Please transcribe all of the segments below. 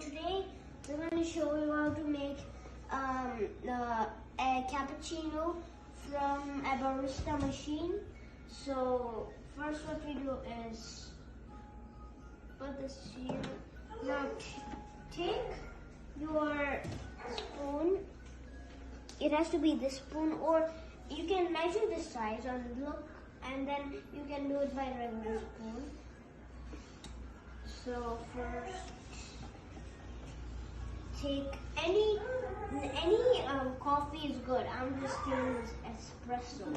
today we're going to show you how to make a cappuccino from a barista machine. So first what we do is put this here. Now take your spoon. It has to be this spoon, or you can measure the size or look, and then you can do it by regular spoon. So first, take any coffee is good. I'm just doing this espresso.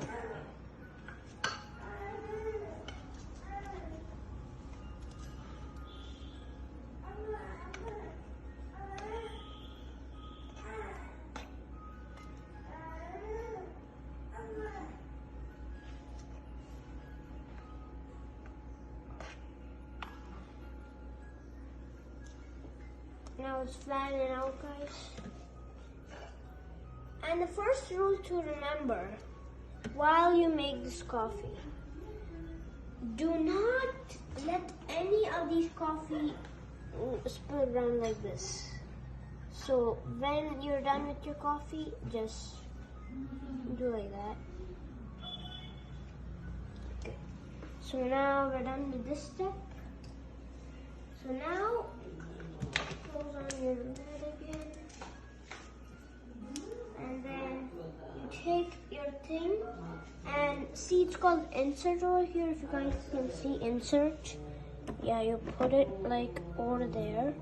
Now it's flattening out, guys. And the first rule to remember while you make this coffee, do not let any of these coffee spill around like this. So when you're done with your coffee, just do like that. Okay. So now we're done with this step. So now close on your lid again, and then you take your thing and see, it's called insert over here. If you guys can see insert, yeah, you put it like over there.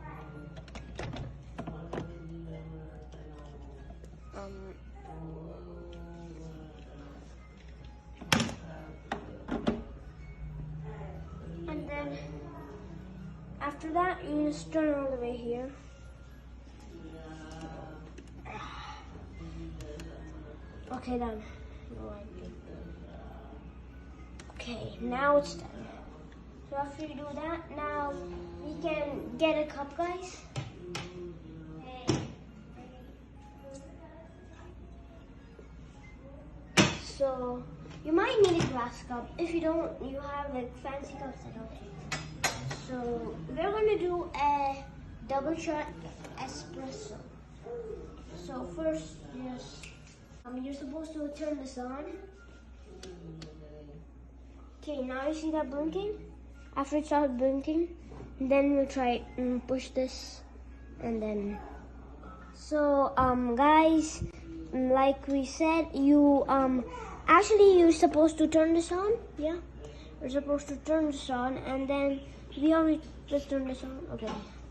And then after that, you just turn all the way here. Okay, done. Okay, now it's done. So after you do that, now we can get a cup, guys. So you might need a glass cup. If you don't, you have like fancy cups that help you. So we're going to do a double shot espresso. So first, just you're supposed to turn this on. Okay, now you see that blinking? After it starts blinking, then we'll try and push this, and then. So guys, like we said, you actually you're supposed to turn this on. Yeah, you're supposed to turn this on, and then we already just turned this on. Okay.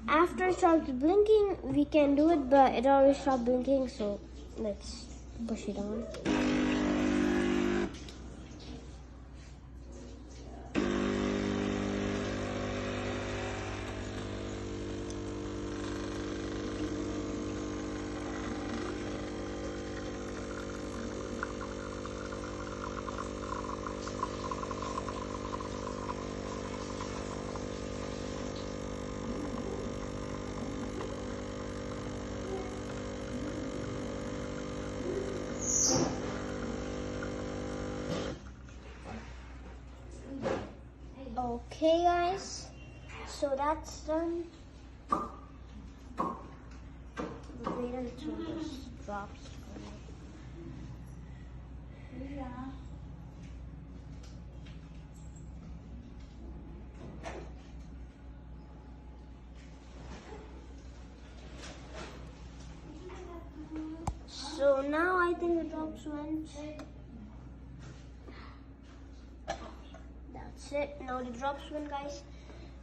After it starts blinking, we can do it, but it already stopped blinking, so let's push it on. Okay, guys, so that's done. Wait until this drops. So now I think the drops went. That's it. Now the drops went, guys.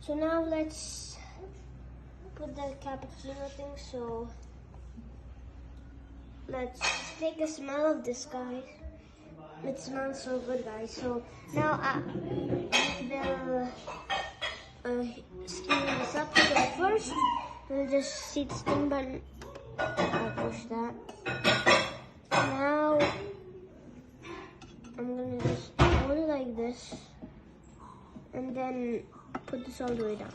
So now let's put the cappuccino thing. So let's take a smell of this, guys. It smells so good, guys. So now we'll steam this up. So first, we'll just see the steam button. I'll push that. Now I'm gonna just hold it like this, and then put this all the way down.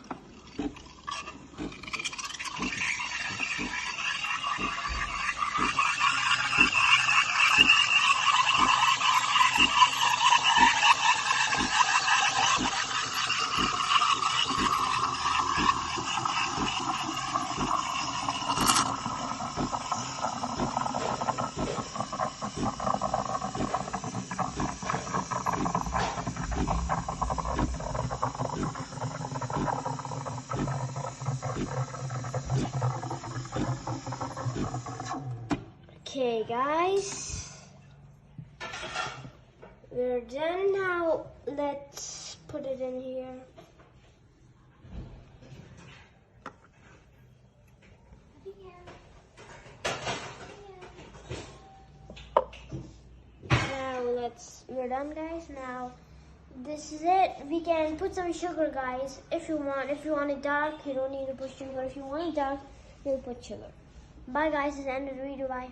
Okay, guys. We're done now. Let's put it in here. Now we're done, guys. Now this is it. We can put some sugar, guys, if you want. If you want it dark, you don't need to put sugar. If you want it dark, you put sugar. Bye, guys. This is the end of the video. Bye.